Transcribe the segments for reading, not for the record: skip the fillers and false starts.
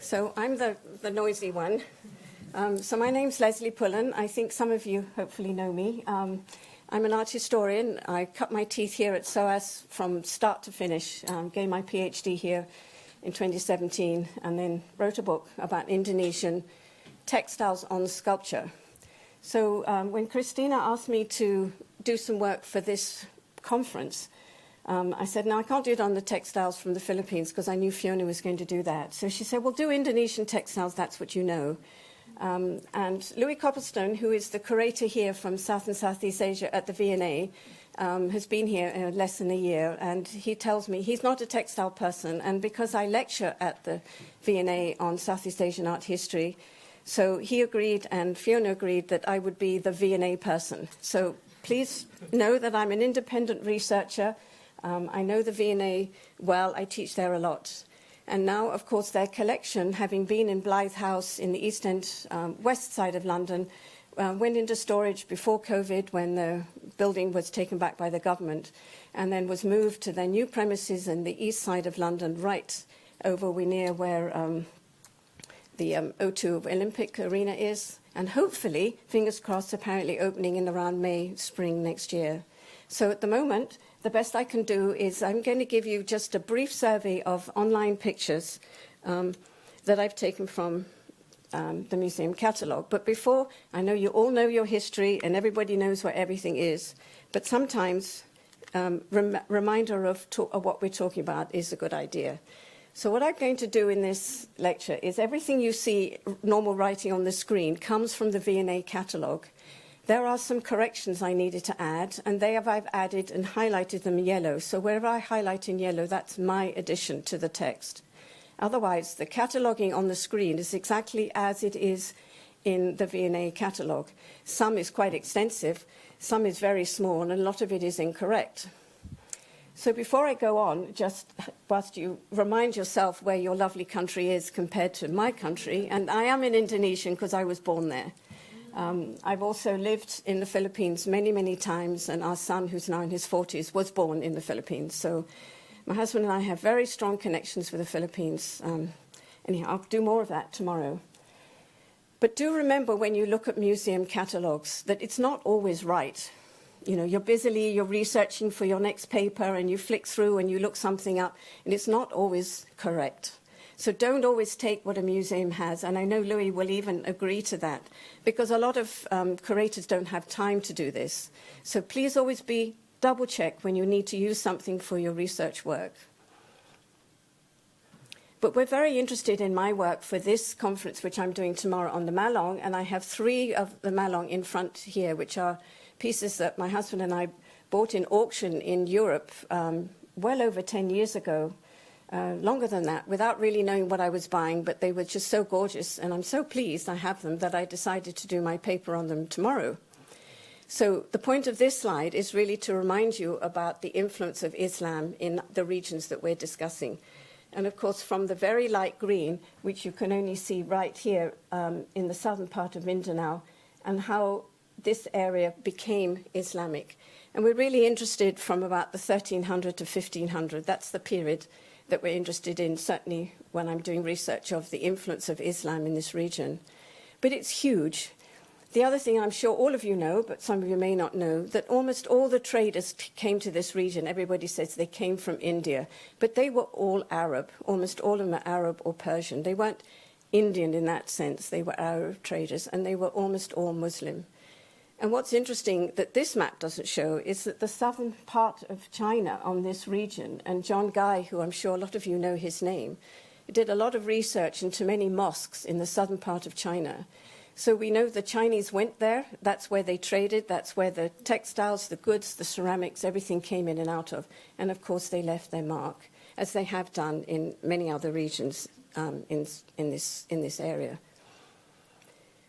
So I'm the noisy one. So my name's Lesley Pullen. I think some of you hopefully know me. I'm an art historian. I cut my teeth here at SOAS from start to finish. Gained my PhD here in 2017 and then wrote a book about Indonesian textiles on sculpture. So when Christina asked me to do some work for this conference, I said, no, I can't do it on the textiles from the Philippines because I knew Fiona was going to do that. So she said, well, do Indonesian textiles, that's what you know. And Louis Copplestone, who is the curator here from South and Southeast Asia at the V&A, has been here less than a year, and he tells me he's not a textile person, and because I lecture at the V&A on Southeast Asian art history, so he agreed and Fiona agreed that I would be the V&A person. So please know that I'm an independent researcher. I know the V&A well. I teach there a lot. And now, of course, their collection, having been in Blythe House in the East End, west side of London, went into storage before COVID when the building was taken back by the government and then was moved to their new premises in the east side of London, right over near where the O2 Olympic Arena is. And hopefully, fingers crossed, apparently opening in around May, spring next year. So at the moment, the best I can do is I'm going to give you just a brief survey of online pictures that I've taken from the museum catalogue. But before, I know you all know your history and everybody knows where everything is, but sometimes reminder of what we're talking about is a good idea. So what I'm going to do in this lecture is everything you see normal writing on the screen comes from the V&A catalogue. There are some corrections I needed to add, and I've added and highlighted them in yellow. So wherever I highlight in yellow, that's my addition to the text. Otherwise, the cataloguing on the screen is exactly as it is in the V&A catalogue. Some is quite extensive, some is very small, and a lot of it is incorrect. So before I go on, just whilst you remind yourself where your lovely country is compared to my country, and I am an Indonesian because I was born there. I've also lived in the Philippines many, many times, and our son, who's now in his 40s, was born in the Philippines. So my husband and I have very strong connections with the Philippines. Anyhow, I'll do more of that tomorrow. But do remember when you look at museum catalogues that it's not always right. You know, you're researching for your next paper and you flick through and you look something up, and it's not always correct. So don't always take what a museum has, and I know Louis will even agree to that, because a lot of curators don't have time to do this. So please always double-check when you need to use something for your research work. But we're very interested in my work for this conference, which I'm doing tomorrow on the Malong, and I have 3 of the Malong in front here, which are pieces that my husband and I bought in auction in Europe well over 10 years ago. Longer than that, without really knowing what I was buying, but they were just so gorgeous, and I'm so pleased I have them that I decided to do my paper on them tomorrow. So the point of this slide is really to remind you about the influence of Islam in the regions that we're discussing. And of course, from the very light green, which you can only see right here in the southern part of Mindanao, and how this area became Islamic. And we're really interested from about the 1300 to 1500. That's the period that we're interested in, certainly when I'm doing research of the influence of Islam in this region. But it's huge. The other thing I'm sure all of you know, but some of you may not know, that almost all the traders came to this region. Everybody says they came from India, but they were all Arab. Almost all of them are Arab or Persian. They weren't Indian in that sense. They were Arab traders, and they were almost all Muslim. And what's interesting that this map doesn't show is that the southern part of China on this region, and John Guy, who I'm sure a lot of you know his name, did a lot of research into many mosques in the southern part of China. So we know the Chinese went there, that's where they traded, that's where the textiles, the goods, the ceramics, everything came in and out of. And of course they left their mark, as they have done in many other regions in this area.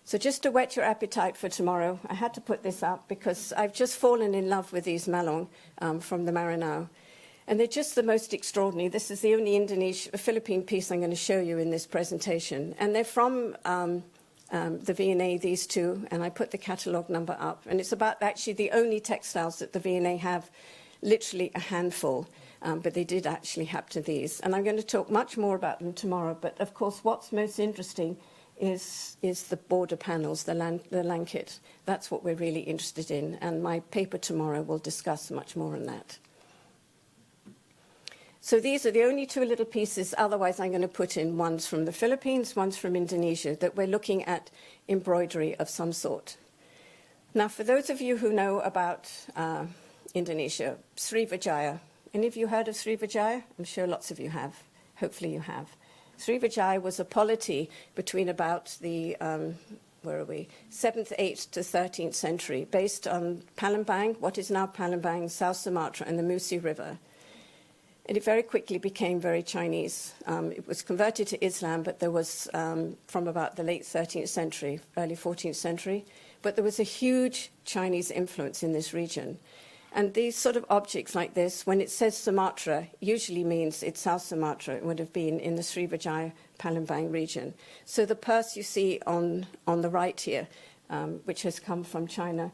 So just to whet your appetite for tomorrow, I had to put this up because I've just fallen in love with these Malong from the Maranao. And they're just the most extraordinary. This is the only Philippine piece I'm going to show you in this presentation. And they're from the V&A, these two, and I put the catalogue number up. And it's about actually the only textiles that the V&A have, literally a handful. but they did actually happen to these. And I'm going to talk much more about them tomorrow, but of course what's most interesting is the border panels, the lanket. That's what we're really interested in, and my paper tomorrow will discuss much more on that. So these are the only two little pieces, otherwise I'm going to put in one's from the Philippines, one's from Indonesia, that we're looking at embroidery of some sort. Now, for those of you who know about Indonesia, Srivijaya. Any of you heard of Srivijaya? I'm sure lots of you have. Hopefully you have. Srivijaya was a polity between about the, 7th, 8th to 13th century, based on Palembang, what is now Palembang, South Sumatra, and the Musi River. And it very quickly became very Chinese. It was converted to Islam, but there was, from about the late 13th century, early 14th century, but there was a huge Chinese influence in this region. And these sort of objects like this, when it says Sumatra, usually means it's South Sumatra. It would have been in the Srivijaya Palembang region. So the purse you see on the right here, which has come from China,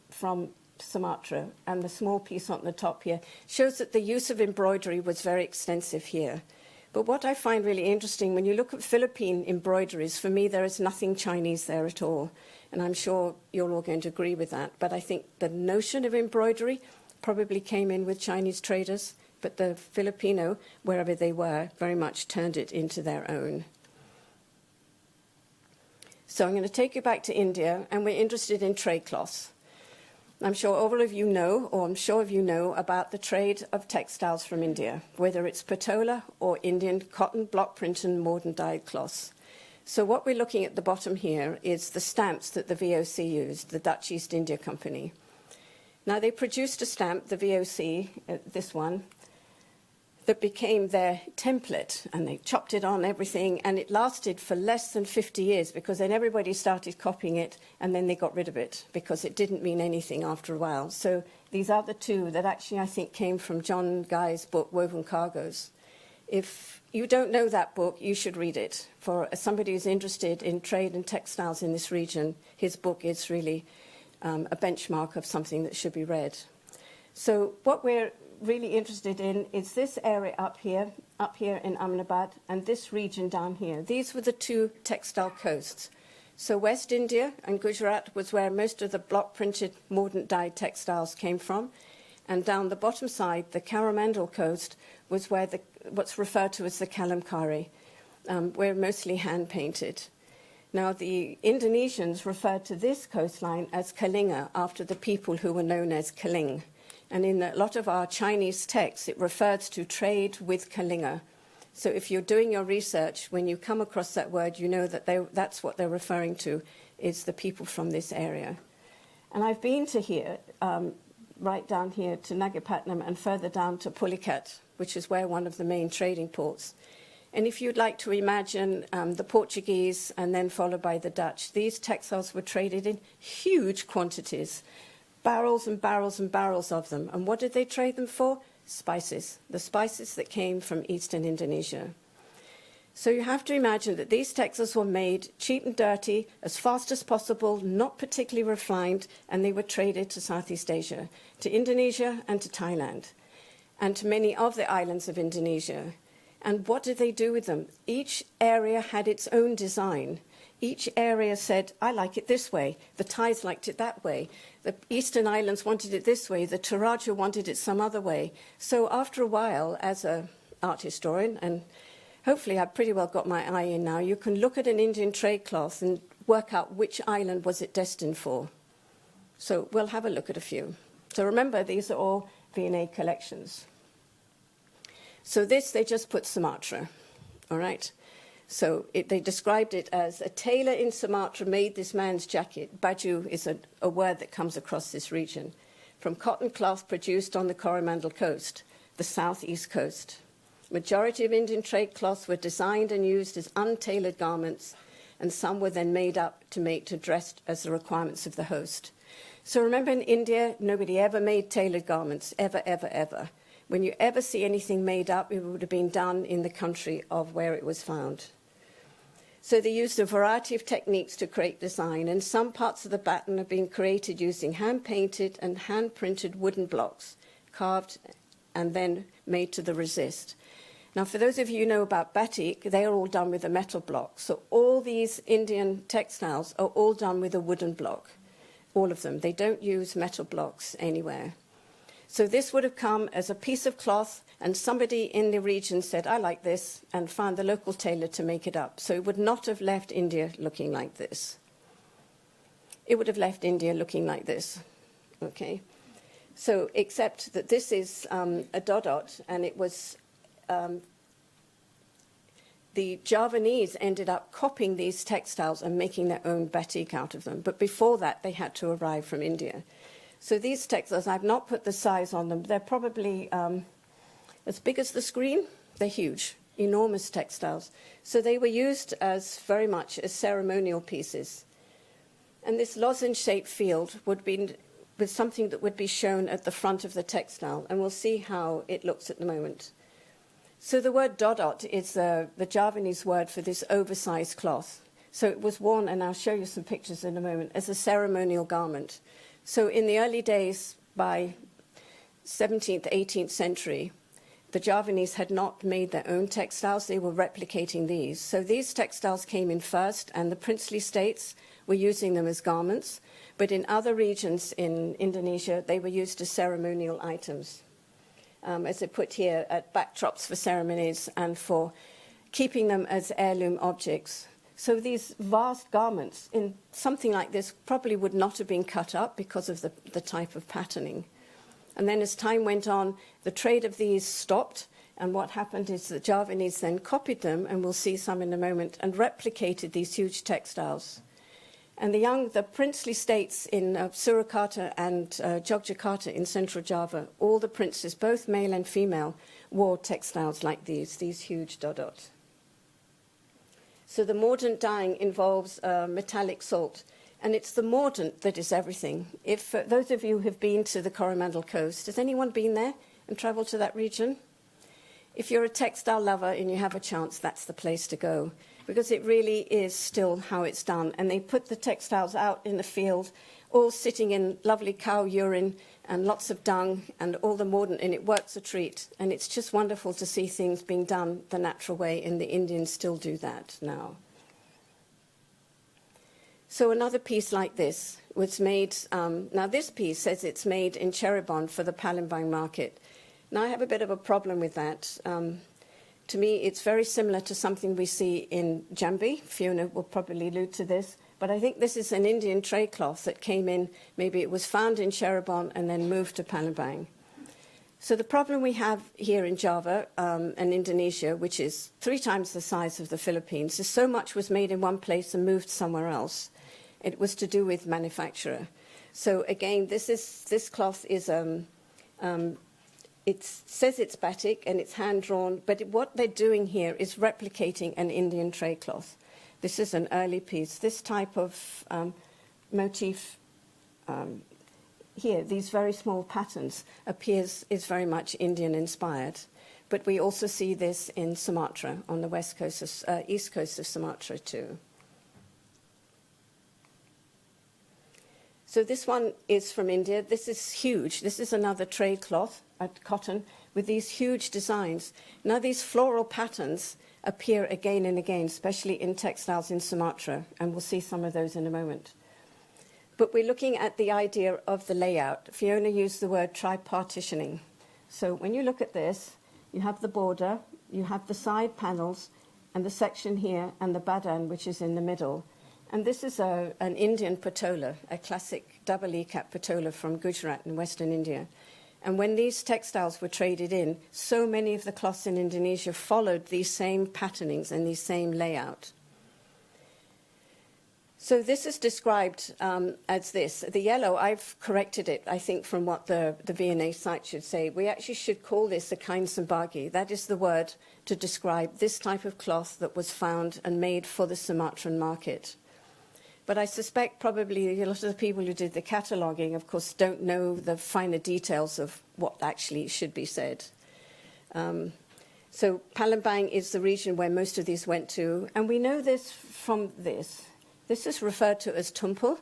from Sumatra, and the small piece on the top here, shows that the use of embroidery was very extensive here. But what I find really interesting, when you look at Philippine embroideries, for me there is nothing Chinese there at all. And I'm sure you're all going to agree with that. But I think the notion of embroidery probably came in with Chinese traders, but the Filipino, wherever they were, very much turned it into their own. So I'm going to take you back to India, and we're interested in trade cloths. I'm sure all of you know, or I'm sure of you know, about the trade of textiles from India, whether it's patola or Indian cotton, block print, and modern dyed cloths. So what we're looking at the bottom here is the stamps that the VOC used, the Dutch East India Company. Now, they produced a stamp, the VOC, this one, that became their template, and they chopped it on everything, and it lasted for less than 50 years because then everybody started copying it, and then they got rid of it because it didn't mean anything after a while. So these are the two that actually I think came from John Guy's book, Woven Cargoes. If you don't know that book, you should read it. For somebody who's interested in trade and textiles in this region, his book is really a benchmark of something that should be read. So what we're really interested in is this area up here in Ahmedabad, and this region down here. These were the two textile coasts. So West India and Gujarat was where most of the block-printed, mordant-dyed textiles came from. And down the bottom side, the Coromandel coast, was where what's referred to as the Kalamkari, were mostly hand-painted. Now, the Indonesians referred to this coastline as Kalinga, after the people who were known as Kaling. And in a lot of our Chinese texts, it refers to trade with Kalinga. So if you're doing your research, when you come across that word, you know that that's what they're referring to, is the people from this area. And I've been to here, right down here to Nagapatnam and further down to Pulicat, which is where one of the main trading ports. And if you'd like to imagine the Portuguese and then followed by the Dutch, these textiles were traded in huge quantities, barrels and barrels and barrels of them. And what did they trade them for? Spices, the spices that came from eastern Indonesia. So you have to imagine that these textiles were made cheap and dirty, as fast as possible, not particularly refined, and they were traded to Southeast Asia, to Indonesia and to Thailand, and to many of the islands of Indonesia. And what did they do with them? Each area had its own design. Each area said, I like it this way. The Thais liked it that way. The Eastern Islands wanted it this way. The Toraja wanted it some other way. So after a while, as an art historian, and hopefully I've pretty well got my eye in now, you can look at an Indian trade cloth and work out which island was it destined for. So we'll have a look at a few. So remember, these are all V&A collections. So this, they just put Sumatra, all right? So they described it as a tailor in Sumatra made this man's jacket. Baju is a word that comes across this region. From cotton cloth produced on the Coromandel coast, the southeast coast. Majority of Indian trade cloths were designed and used as untailored garments, and some were then made up to dress as the requirements of the host. So remember, in India, nobody ever made tailored garments, ever, ever, ever. When you ever see anything made up, it would have been done in the country of where it was found. So they used a variety of techniques to create design, and some parts of the baton have been created using hand-painted and hand-printed wooden blocks, carved and then made to the resist. Now, for those of you who know about batik, they are all done with a metal block. So all these Indian textiles are all done with a wooden block, all of them. They don't use metal blocks anywhere. So this would have come as a piece of cloth, and somebody in the region said, I like this, and found the local tailor to make it up. So it would not have left India looking like this. It would have left India looking like this, okay? So except that this is a dodot, and it was... the Javanese ended up copying these textiles and making their own batik out of them. But before that, they had to arrive from India. So these textiles, I've not put the size on them. They're probably as big as the screen. They're huge, enormous textiles. So they were used as very much as ceremonial pieces. And this lozenge-shaped field would be with something that would be shown at the front of the textile. And we'll see how it looks at the moment. So the word dodot is the Javanese word for this oversized cloth. So it was worn, and I'll show you some pictures in a moment, as a ceremonial garment. So in the early days, by 17th, 18th century, the Javanese had not made their own textiles. They were replicating these. So these textiles came in first, and the princely states were using them as garments. But in other regions in Indonesia, they were used as ceremonial items. As I put here, at backdrops for ceremonies and for keeping them as heirloom objects. So these vast garments in something like this probably would not have been cut up because of the type of patterning. And then as time went on, the trade of these stopped, and what happened is the Javanese then copied them, and we'll see some in a moment, and replicated these huge textiles. And the princely states in Surakarta and Yogyakarta in central Java, all the princes, both male and female, wore textiles like these huge dodot. So the mordant dyeing involves metallic salt, and it's the mordant that is everything. If those of you who have been to the Coromandel Coast, has anyone been there and travelled to that region? If you're a textile lover and you have a chance, that's the place to go, because it really is still how it's done. And they put the textiles out in the field, all sitting in lovely cow urine and lots of dung and all the mordant, and it works a treat. And it's just wonderful to see things being done the natural way, and the Indians still do that now. So another piece like this was made, now this piece says it's made in Cirebon for the Palembang market. Now I have a bit of a problem with that. To me, it's very similar to something we see in Jambi. Fiona will probably allude to this. But I think this is an Indian tray cloth that came in. Maybe it was found in Cirebon and then moved to Palembang. So the problem we have here in Java and Indonesia, which is 3 times the size of the Philippines, is so much was made in one place and moved somewhere else. It was to do with manufacturer. So again, this cloth is... it says it's batik and it's hand-drawn, but what they're doing here is replicating an Indian tray cloth. This is an early piece. This type of motif here, these very small patterns, is very much Indian-inspired. But we also see this in Sumatra, on the west coast of, east coast of Sumatra too. So this one is from India. This is huge. This is another trade cloth, cotton, with these huge designs. Now these floral patterns appear again and again, especially in textiles in Sumatra, and we'll see some of those in a moment. But we're looking at the idea of the layout. Fiona used the word tripartitioning. So when you look at this, you have the border, you have the side panels, and the section here, and the badan, which is in the middle. And this is an Indian patola, a classic double E-cap patola from Gujarat in western India. And when these textiles were traded in, so many of the cloths in Indonesia followed these same patternings and these same layout. So this is described as this. The yellow, I've corrected it, I think, from what the V&A site should say. We actually should call this a kain sembagi. That is the word to describe this type of cloth that was found and made for the Sumatran market. But I suspect probably a lot of the people who did the cataloguing, of course, don't know the finer details of what actually should be said. So Palembang is the region where most of these went to, and we know this from this. This is referred to as tumpul,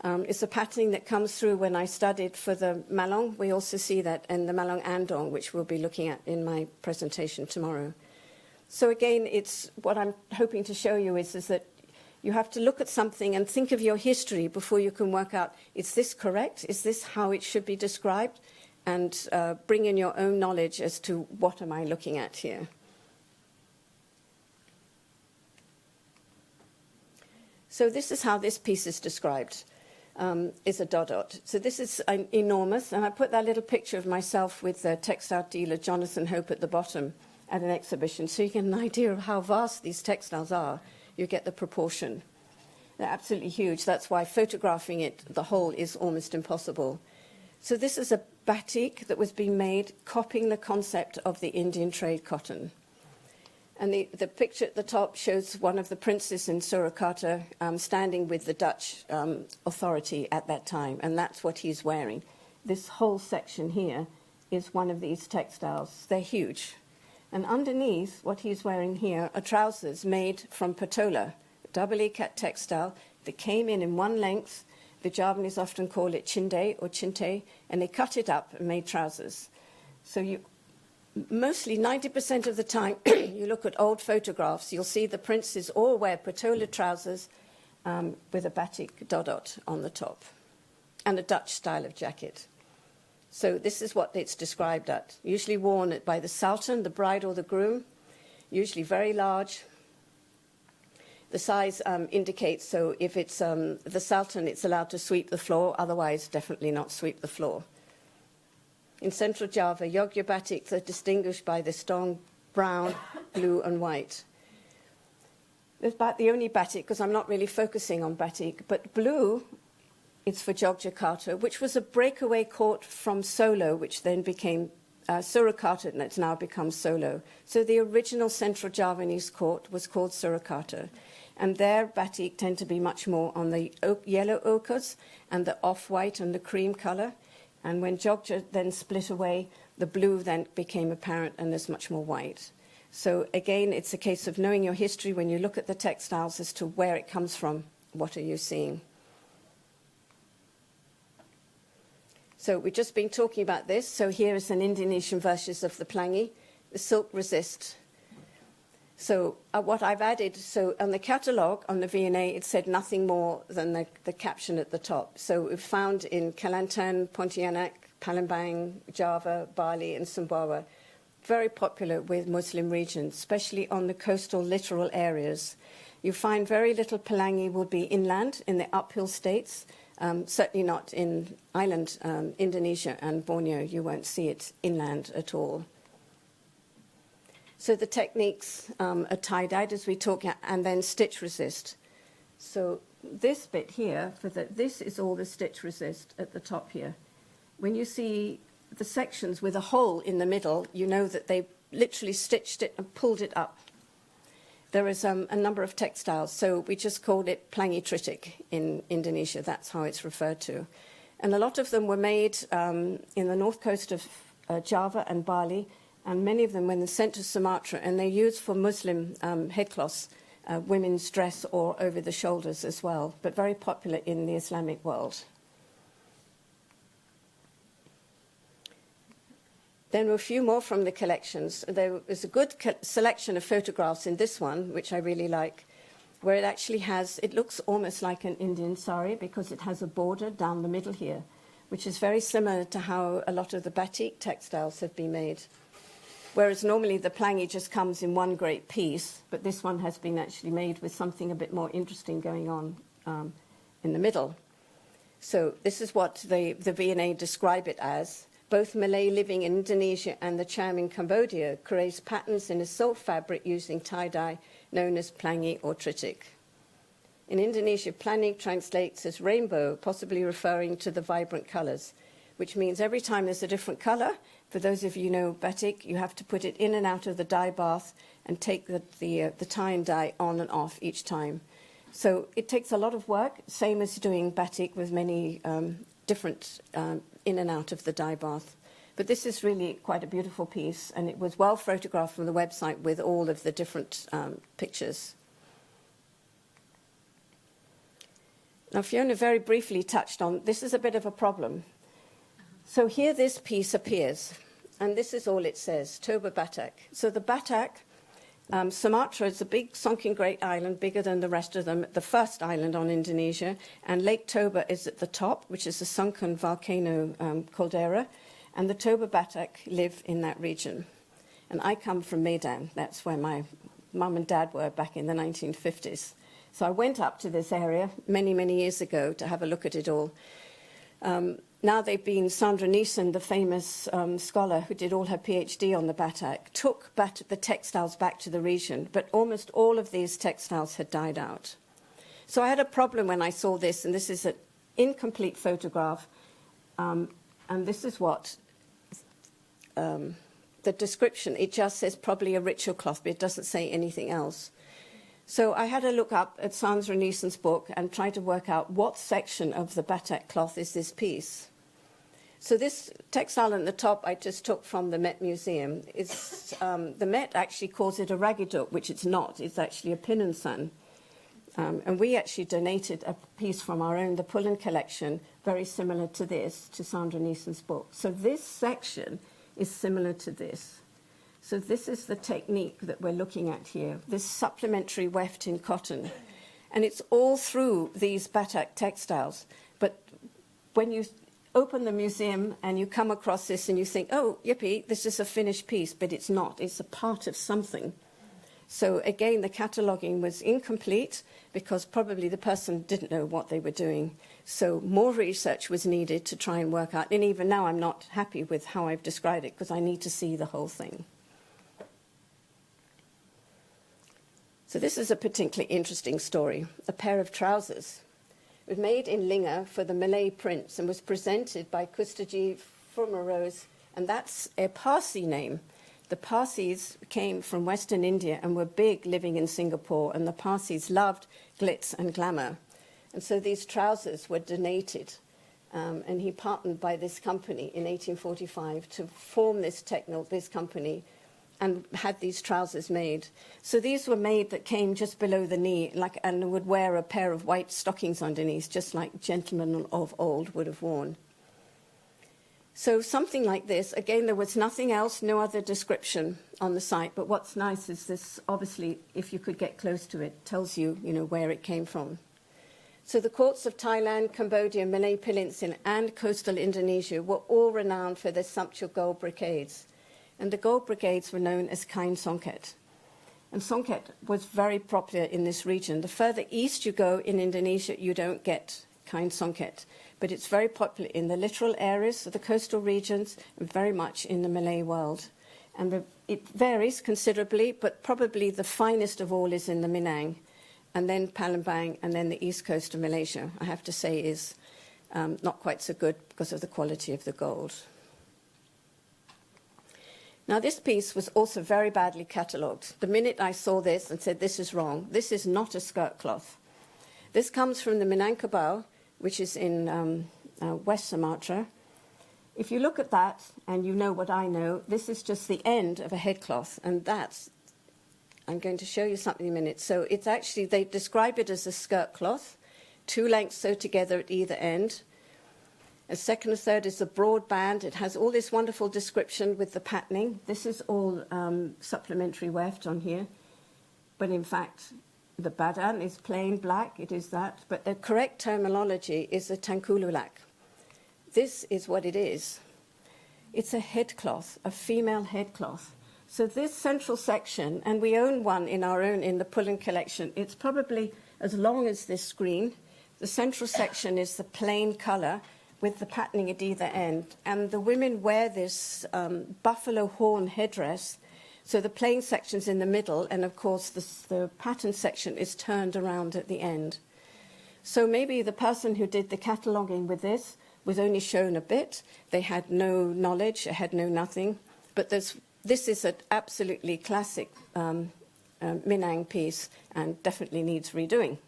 It's a patterning that comes through when I studied for the Malong. We also see that in the Malong Andong, which we'll be looking at in my presentation tomorrow. So again, it's what I'm hoping to show you is that you have to look at something and think of your history before you can work out, is this correct? Is this how it should be described? And bring in your own knowledge as to what am I looking at here. So this is how this piece is described. Is a dot. So this is enormous, and I put that little picture of myself with the textile dealer Jonathan Hope at the bottom at an exhibition, so you get an idea of how vast these textiles are. You get the proportion. They're absolutely huge. That's why photographing it, the whole, is almost impossible. So this is a batik that was being made, copying the concept of the Indian trade cotton. And the picture at the top shows one of the princes in Surakarta standing with the Dutch authority at that time, and that's what he's wearing. This whole section here is one of these textiles. They're huge. And underneath, what he's wearing here are trousers made from patola, double ikat textile that came in one length. The Javanese often call it chinde or chinte, and they cut it up and made trousers. So mostly 90% of the time, you look at old photographs, you'll see the princes all wear patola trousers with a batik dodot on the top and a Dutch style of jacket. So this is what it's described at. Usually worn by the sultan, the bride or the groom, usually very large. The size indicates, so if it's the sultan, it's allowed to sweep the floor, otherwise definitely not sweep the floor. In Central Java, Yogya batiks are distinguished by the strong brown, blue, and white. It's about the only batik, because I'm not really focusing on batik, but blue, it's for Yogyakarta, which was a breakaway court from Solo, which then became Surakarta, and it's now become Solo. So the original Central Javanese court was called Surakarta, and their batik tend to be much more on the yellow ochres and the off-white and the cream color. And when Jogja then split away, the blue then became apparent and there's much more white. So again, it's a case of knowing your history when you look at the textiles as to where it comes from, what are you seeing. So we've just been talking about this. So here is an Indonesian version of the Pelangi, the silk resist. So what I've added, so on the catalogue, on the V&A, it said nothing more than the caption at the top. So we've found in Kelantan, Pontianak, Palembang, Java, Bali, and Sumbawa, very popular with Muslim regions, especially on the coastal littoral areas. You find very little Pelangi will be inland in the uphill states, certainly not in island Indonesia and Borneo. You won't see it inland at all. So the techniques are tie-dyed, as we talk, and then stitch resist. So this bit here, this is all the stitch resist at the top here. When you see the sections with a hole in the middle, you know that they literally stitched it and pulled it up. There is a number of textiles, so we just called it Pelangi Tritik in Indonesia. That's how it's referred to. And a lot of them were made in the north coast of Java and Bali, and many of them were sent to Sumatra, and they're used for Muslim headcloths, women's dress or over the shoulders as well, but very popular in the Islamic world. Then a few more from the collections. There was a good selection of photographs in this one, which I really like, where it actually has, it looks almost like an Indian sari because it has a border down the middle here, which is very similar to how a lot of the batik textiles have been made. Whereas normally the Pelangi just comes in one great piece, but this one has been actually made with something a bit more interesting going on in the middle. So this is what the V&A describe it as. Both Malay living in Indonesia and the Cham in Cambodia create patterns in a silk fabric using tie-dye known as Pelangi or Tritik. In Indonesia, Pelangi translates as rainbow, possibly referring to the vibrant colors, which means every time there's a different color. For those of you who know batik, you have to put it in and out of the dye bath and take the tie and dye on and off each time. So it takes a lot of work, same as doing batik with many different in and out of the dye bath. But this is really quite a beautiful piece, and it was well photographed from the website with all of the different pictures. Now, Fiona very briefly touched on, this is a bit of a problem. So here this piece appears, and this is all it says, Toba Batak. So the Batak, Sumatra is a big sunken great island, bigger than the rest of them, the first island on Indonesia, and Lake Toba is at the top, which is a sunken volcano caldera, and the Toba Batak live in that region. And I come from Medan, that's where my mum and dad were back in the 1950s. So I went up to this area many, many years ago to have a look at it all. Now they've been, Sandra Neeson, the famous scholar who did all her PhD on the Batak, took the textiles back to the region, but almost all of these textiles had died out. So I had a problem when I saw this, and this is an incomplete photograph, and this is what the description, it just says probably a ritual cloth, but it doesn't say anything else. So I had a look up at Sandra Neeson's book and tried to work out what section of the Batak cloth is this piece. So this textile at the top I just took from the Met Museum. The Met actually calls it a ragiduk, which it's not. It's actually a pinansan. And we actually donated a piece from our own, the Pullen collection, very similar to this, to Sandra Neeson's book. So this section is similar to this. So this is the technique that we're looking at here, this supplementary weft in cotton. And it's all through these Batak textiles. But when you open the museum and you come across this and you think, oh, yippee, this is a finished piece, but it's not. It's a part of something. So again, the cataloguing was incomplete because probably the person didn't know what they were doing. So more research was needed to try and work out. And even now I'm not happy with how I've described it because I need to see the whole thing. So this is a particularly interesting story, a pair of trousers. It was made in Linga for the Malay prince and was presented by Kustaji Furmarose, and that's a Parsi name. The Parsis came from Western India and were big living in Singapore, and the Parsis loved glitz and glamour. And so these trousers were donated, and he partnered by this company in 1845 to form this company, and had these trousers made. So these were made that came just below the knee, and would wear a pair of white stockings underneath, just like gentlemen of old would have worn. So something like this, again, there was nothing else, no other description on the site, but what's nice is this, obviously, if you could get close to it, tells you, where it came from. So the courts of Thailand, Cambodia, Malay Peninsula, and coastal Indonesia were all renowned for their sumptuous gold brocades. And the gold brocades were known as kain songket. And songket was very popular in this region. The further east you go in Indonesia, you don't get kain songket. But it's very popular in the littoral areas of the coastal regions and very much in the Malay world. And it varies considerably, but probably the finest of all is in the Minang, and then Palembang, and then the east coast of Malaysia, I have to say, is not quite so good because of the quality of the gold. Now, this piece was also very badly catalogued. The minute I saw this and said, this is wrong, this is not a skirt cloth. This comes from the Minangkabau, which is in West Sumatra. If you look at that, and you know what I know, this is just the end of a headcloth, and I'm going to show you something in a minute. So it's actually, they describe it as a skirt cloth, 2 lengths sewed together at either end. A second or third is the broad band. It has all this wonderful description with the patterning. This is all supplementary weft on here. But in fact, the badan is plain black. It is that. But the correct terminology is a tangkululak. This is what it is. It's a headcloth, a female headcloth. So this central section, and we own one in the Pullen collection, it's probably as long as this screen. The central section is the plain colour with the patterning at either end. And the women wear this buffalo horn headdress. So the plain section's in the middle, and of course the pattern section is turned around at the end. So maybe the person who did the cataloguing with this was only shown a bit. They had no knowledge, they had no nothing. But this is an absolutely classic Minang piece and definitely needs redoing.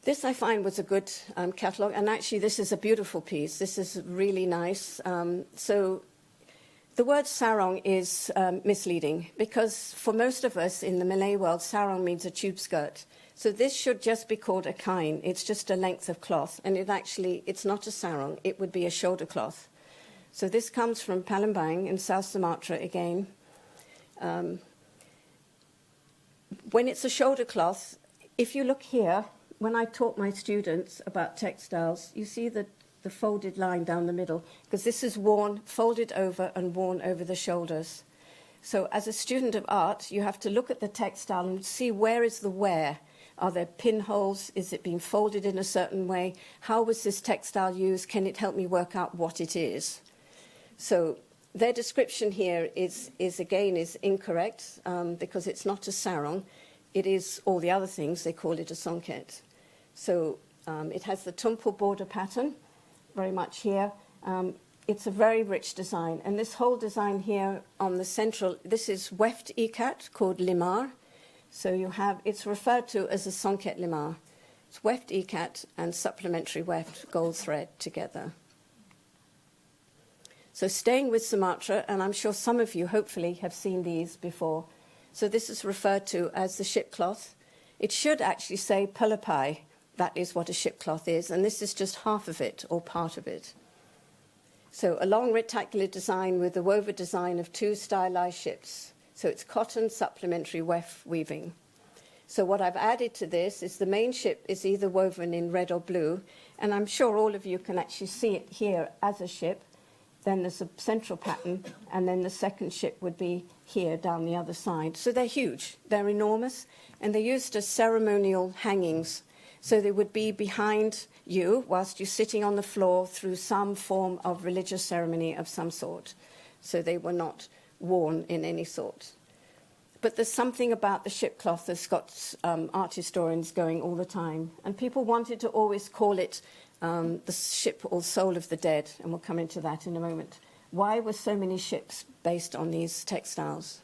This, I find, was a good catalogue, and actually this is a beautiful piece. This is really nice. So the word sarong is misleading, because for most of us in the Malay world, sarong means a tube skirt. So this should just be called a kain. It's just a length of cloth, and it's not a sarong. It would be a shoulder cloth. So this comes from Palembang in South Sumatra again. When it's a shoulder cloth, if you look here, when I taught my students about textiles, you see the folded line down the middle, because this is worn, folded over and worn over the shoulders. So as a student of art, you have to look at the textile and see where is the wear. Are there pinholes? Is it being folded in a certain way? How was this textile used? Can it help me work out what it is? So their description here is incorrect because it's not a sarong. It is all the other things. They call it a songket. So it has the tumpul border pattern, very much here. It's a very rich design. And this whole design here on the central, this is weft ikat called limar. So it's referred to as a songket limar. It's weft ikat and supplementary weft gold thread together. So staying with Sumatra, and I'm sure some of you hopefully have seen these before. So this is referred to as the ship cloth. It should actually say pulapai. That is what a ship cloth is, and this is just half of it or part of it. So a long rectangular design with the woven design of two stylized ships. So it's cotton supplementary weft weaving. So what I've added to this is the main ship is either woven in red or blue, and I'm sure all of you can actually see it here as a ship. Then there's a central pattern, and then the second ship would be here down the other side. So they're huge, they're enormous, and they're used as ceremonial hangings. So they would be behind you whilst you're sitting on the floor through some form of religious ceremony of some sort. So they were not worn in any sort. But there's something about the ship cloth that's got art historians going all the time. And people wanted to always call it the ship or soul of the dead, and we'll come into that in a moment. Why were so many ships based on these textiles?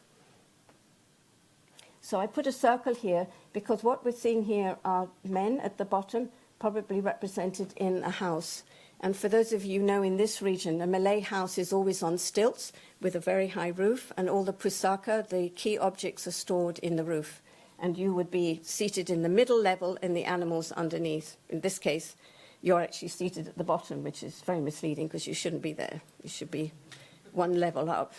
So I put a circle here because what we're seeing here are men at the bottom, probably represented in a house. And for those of you who know in this region, a Malay house is always on stilts with a very high roof, and all the pusaka, the key objects, are stored in the roof. And you would be seated in the middle level and the animals underneath. In this case, you're actually seated at the bottom, which is very misleading because you shouldn't be there. You should be one level up.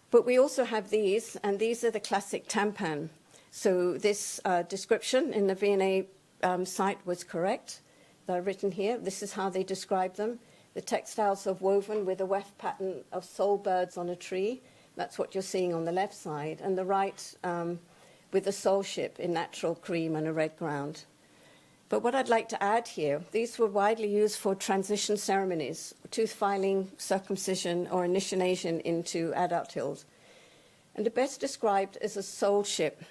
But we also have these, and these are the classic tampan. So this description in the V&A site was correct. They're written here. This is how they describe them. The textiles are woven with a weft pattern of soul birds on a tree. That's what you're seeing on the left side. And the right with a soul ship in natural cream and a red ground. But what I'd like to add here, these were widely used for transition ceremonies, tooth filing, circumcision, or initiation into adulthood. And they're best described as a soul ship.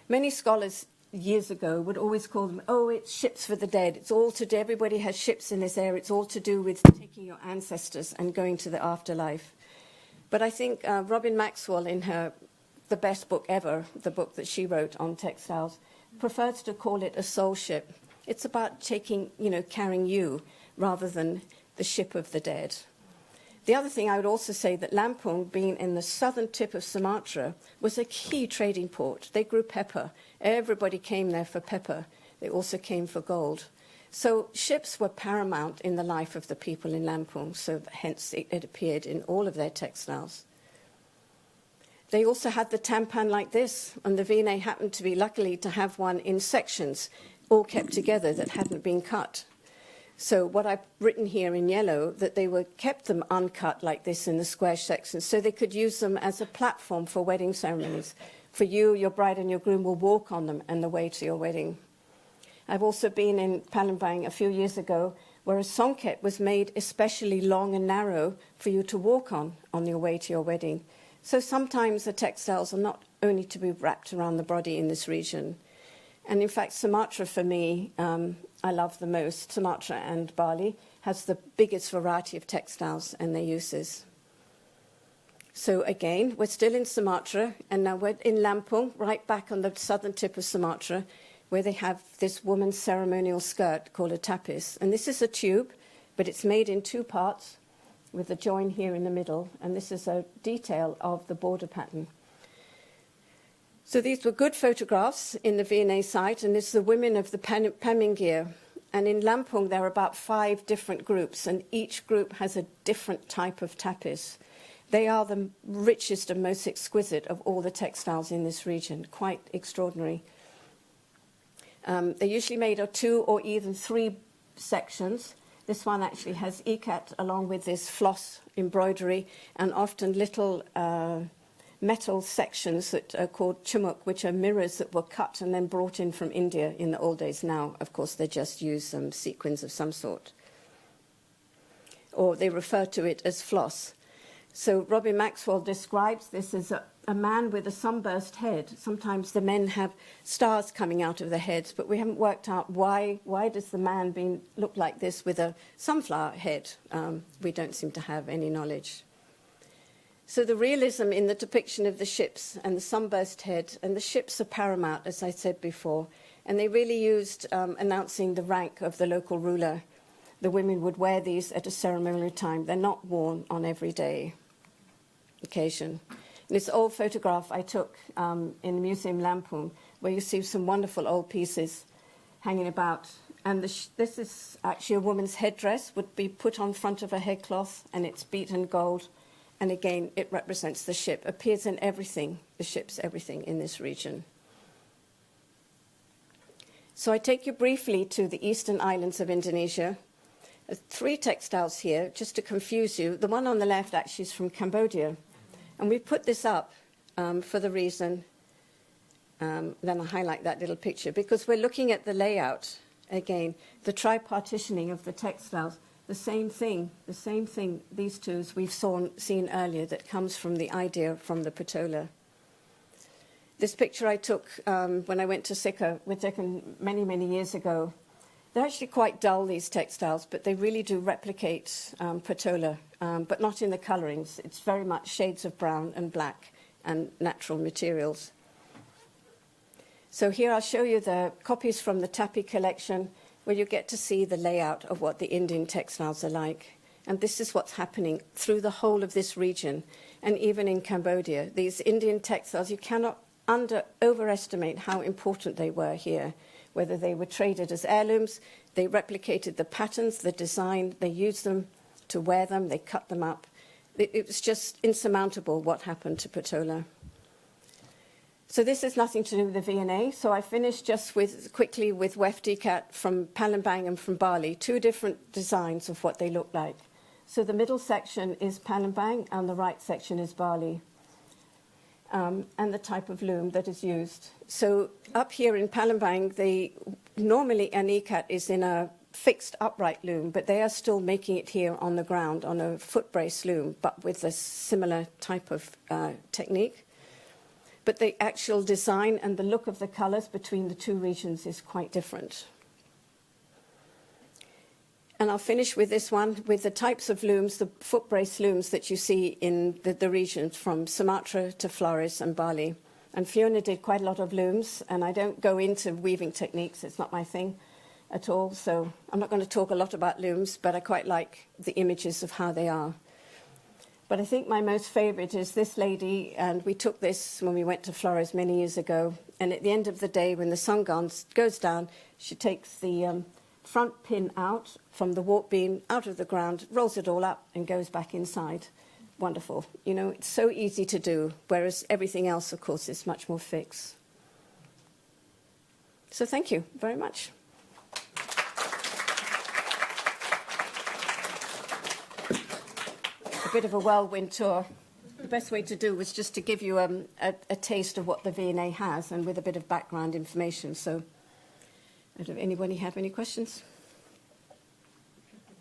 Many scholars years ago would always call them, oh, it's ships for the dead. It's all to do, everybody has ships in this area. It's all to do with taking your ancestors and going to the afterlife. But I think Robin Maxwell, in her the best book ever, the book that she wrote on textiles, prefers to call it a soul ship. It's about carrying you rather than the ship of the dead. The other thing I would also say that Lampung, being in the southern tip of Sumatra, was a key trading port. They grew pepper. Everybody came there for pepper. They also came for gold. So ships were paramount in the life of the people in Lampung, so hence it appeared in all of their textiles. They also had the tampan like this, and the V&A happened to be luckily to have one in sections, all kept together that hadn't been cut. So what I've written here in yellow, that they kept them uncut like this in the square sections, so they could use them as a platform for wedding ceremonies. For you, your bride and your groom will walk on them on the way to your wedding. I've also been in Palembang a few years ago, where a songket was made especially long and narrow for you to walk on your way to your wedding. So sometimes the textiles are not only to be wrapped around the body in this region. And in fact, Sumatra, for me, I love the most. Sumatra and Bali has the biggest variety of textiles and their uses. So again, we're still in Sumatra, and now we're in Lampung, right back on the southern tip of Sumatra, where they have this woman's ceremonial skirt called a tapis. And this is a tube, but it's made in two parts with a join here in the middle. And this is a detail of the border pattern. So these were good photographs in the V&A site, and this is the women of the Pemmingier. And in Lampung, there are about 5 different groups, and each group has a different type of tapis. They are the richest and most exquisite of all the textiles in this region, quite extraordinary. They're usually made of 2 or even 3 sections. This one actually has ikat along with this floss embroidery, and often little metal sections that are called chumuk, which are mirrors that were cut and then brought in from India in the old days. Now, of course, they just use some sequins of some sort. Or they refer to it as floss. So Robin Maxwell describes this as a man with a sunburst head. Sometimes the men have stars coming out of their heads, but we haven't worked out why does the man look like this with a sunflower head. We don't seem to have any knowledge. So the realism in the depiction of the ships and the sunburst head, and the ships are paramount, as I said before, and they really used announcing the rank of the local ruler. The women would wear these at a ceremonial time. They're not worn on everyday occasion. And this old photograph I took in the Museum Lampung, where you see some wonderful old pieces hanging about. And this is actually a woman's headdress, would be put on front of a headcloth, and it's beaten gold. And again, it represents the ship. Appears in everything, the ships, everything in this region. So I take you briefly to the eastern islands of Indonesia. 3 textiles here, just to confuse you. The one on the left actually is from Cambodia. And we put this up for the reason, then I'll highlight that little picture, because we're looking at the layout, again, the tripartitioning of the textiles. The same thing, these two, as we've seen earlier, that comes from the idea from the patola. This picture I took when I went to Sikka, were taken many, many years ago. They're actually quite dull, these textiles, but they really do replicate patola, but not in the colorings. It's very much shades of brown and black and natural materials. So here I'll show you the copies from the Tapi collection, where you get to see the layout of what the Indian textiles are like. And this is what's happening through the whole of this region, and even in Cambodia. These Indian textiles, you cannot overestimate how important they were here, whether they were traded as heirlooms, they replicated the patterns, the design, they used them to wear them, they cut them up. It was just insurmountable what happened to patola. So this has nothing to do with the V&A. So I finished just quickly with weft ikat from Palembang and from Bali, 2 different designs of what they look like. So the middle section is Palembang and the right section is Bali, and the type of loom that is used. So up here in Palembang, normally an ikat is in a fixed upright loom, but they are still making it here on the ground on a foot brace loom, but with a similar type of technique. But the actual design and the look of the colors between the 2 regions is quite different. And I'll finish with this one, with the types of looms, the foot brace looms that you see in the regions from Sumatra to Flores and Bali. And Fiona did quite a lot of looms, and I don't go into weaving techniques, it's not my thing at all. So I'm not going to talk a lot about looms, but I quite like the images of how they are. But I think my most favorite is this lady, and we took this when we went to Flores many years ago. And at the end of the day, when the sun goes down, she takes the front pin out from the warp beam, out of the ground, rolls it all up, and goes back inside. Wonderful. You know, it's so easy to do, whereas everything else, of course, is much more fixed. So thank you very much. A bit of a whirlwind tour. The best way to do was just to give you a taste of what the V&A has, and with a bit of background information. So, does anybody have any questions?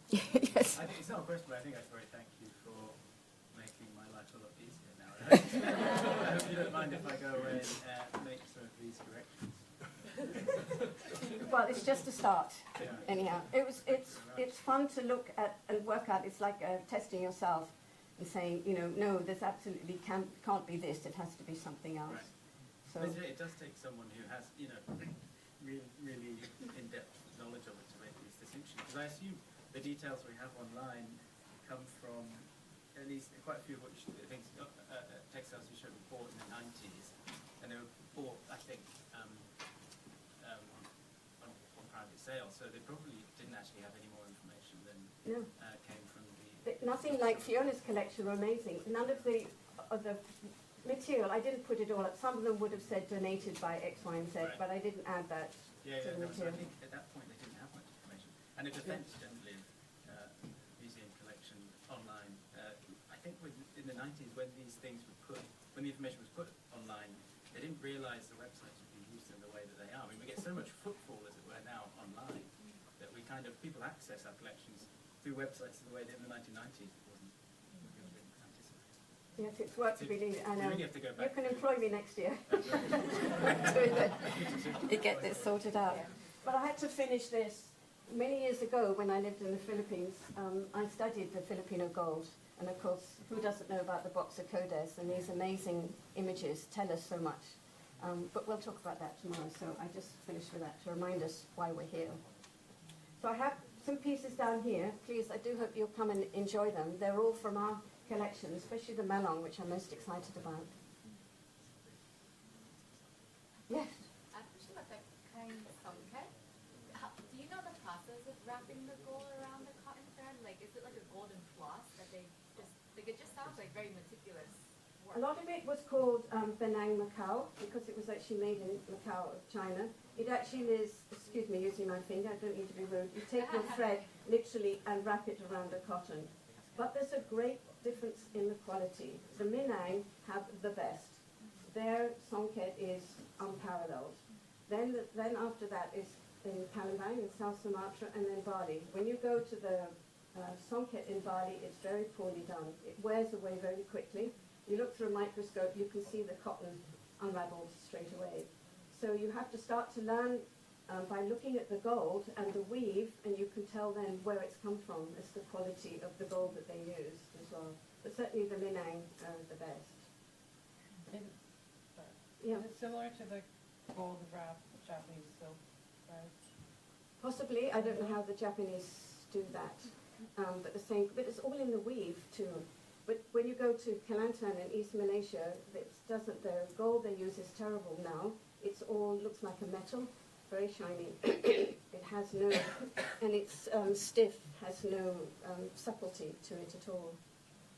Yes. I think it's not a question, but I think I should very thank you for making my life a lot easier now. I hope you don't mind if I go away and make some of these corrections. Well, it's just a start. Yeah. Anyhow, it's fun to look at and work out. It's like testing yourself and saying, you know, no, there's absolutely can't be this. It has to be something else. Right. So it does take someone who has, you know, really in-depth knowledge of it to make these distinctions. Because I assume the details we have online come from at least quite a few of what things textiles you showed were bought in the 90s, and they were bought think, on private sale. So they probably didn't actually have any more information than No. came from the... Nothing like Fiona's collection were amazing. None of the material, I didn't put it all up. Some of them would have said donated by X, Y, and Z, Right. but I didn't add that Yeah, to the no, so I material. think at that point they didn't have much information. And a defence generally of museum collection online, I think in the 90s when these things were put, when the information was put online, they didn't realise the websites would be used in the way that they are. I mean, we get so much footfall, as it were, now online, that we kind of, people access our collections through websites in the way that in the 1990s it wasn't really anticipated. Yes, it's work to be needed. I know. really have to go You back can to- employ me next year. You get this sorted out. But I had to finish this. Many years ago, when I lived in the Philippines, I studied the Filipino gold. And of course, who doesn't know about the box of Codes? And these amazing images tell us so much. But we'll talk about that tomorrow. So I just finished with that to remind us why we're here. So I have some pieces down here. Please, I do hope you'll come and enjoy them. They're all from our collection, especially the melon, which I'm most excited about. Yes. I actually like that kind of songket. Do you know the process of wrapping the gold around the cotton thread? Like, is it like a golden floss that they just, like, it just sounds like very meticulous work. A lot of it was called Penang Macau because it was actually made in Macau, China. It actually is, excuse me, using my finger, I don't need to be rude. You take your thread literally and wrap it around the cotton. But there's a great difference in the quality. The Minang have the best. Their songket is unparalleled. Then after that is in Palembang in South Sumatra and then Bali. When you go to the songket in Bali, it's very poorly done. It wears away very quickly. You look through a microscope, you can see the cotton unraveled straight away. So you have to start to learn by looking at the gold and the weave, and you can tell then where it's come from as the quality of the gold that they used as well. But certainly the Minang are the best. Yeah. Is it similar to the gold wrap Japanese silk thread? Possibly, I don't know how the Japanese do that, but the same. But it's all in the weave too. But when you go to Kelantan in East Malaysia, it doesn't. The gold they use is terrible now. It's all looks like a metal, very shiny. It has no, and it's stiff, has no subtlety to it at all.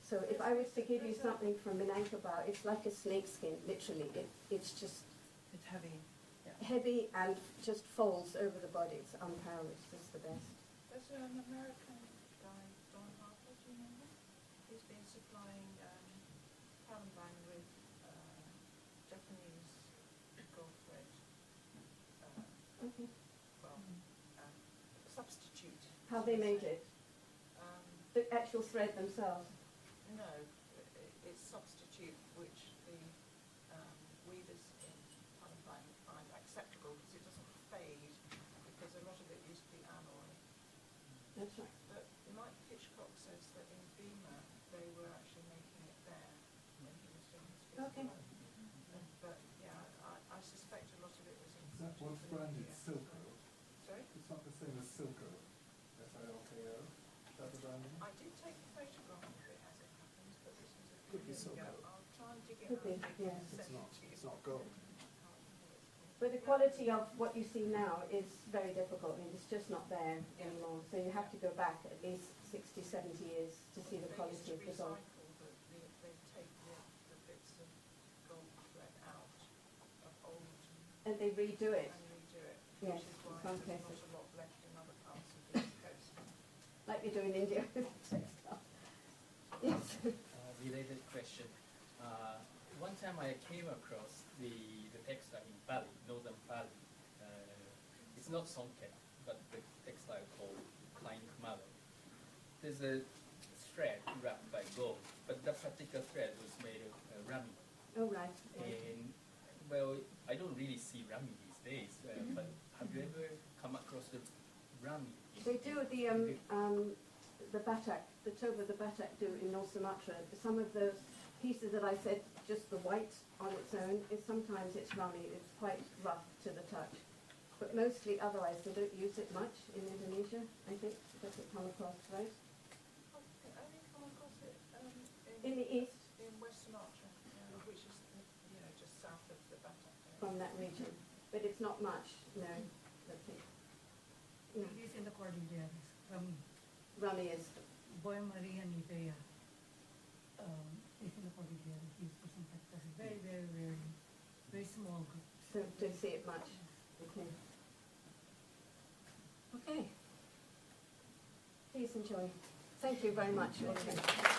So if I was to give you something from Minangkabau, it's like a snakeskin, literally. It's just It's heavy. Yeah. heavy and just folds over the body. It's unparalleled. It's just the best. There's an American guy, Don Harper, do you know him? He's been supplying Palembang with Japanese gold thread, Okay. substitute. How they made it? Um, The actual thread themselves. no, it's substitute which the weavers in Palembang find acceptable because it doesn't fade, because a lot of it used to be alloy. That's right. But Mike Hitchcock says that in Beamer they were actually making it there when he was doing his physical Okay. work. But yeah, I suspect a lot of it was in. Is that what's branded Silco? Sorry? It's not the same as Silco, S-I-L-K-O? Is that the branding? I did take a photograph of it as it happens, but this was a Could be few years ago. Silco. I'll try and dig it Could be, out. yes. and send it to you. It's not gold. But the quality of what you see now is very difficult. I mean, it's just not there anymore. So you have to go back at least 60, 70 years to see the They used quality to of the gold. recycle, but they take the bits of gold thread out of old And they redo it, and redo it, Yes, which is in why some there's cases. not a lot left in other parts of the East coast. like they do in India with textile. Yes. Related question. One time I came across the textile in Bali, northern Bali. It's not songket, but the textile called Klein Malo. There's a thread wrapped by gold, but that particular thread was made of rami. Oh, right. And well, I don't really see rami these days, but have you ever come across the rami? They do the batak, the toba the batak do in North Sumatra. Some of those pieces that I said, just the white on its own, is sometimes it's rummy, it's quite rough to the touch. But mostly otherwise they don't use it much in Indonesia, I think. It doesn't come across, right? I've only come across it In the east, in West Sumatra, which is just south of the Batak. from that region, but it's not much, no. Okay. No. It is in the Cordilleras, from Rummy is, Boy Maria Nivea. It's in the Cordilleras, used for some textiles. Very, very, very, very small group. so don't see it much. Okay. Okay. Please enjoy. Thank you very much. Okay.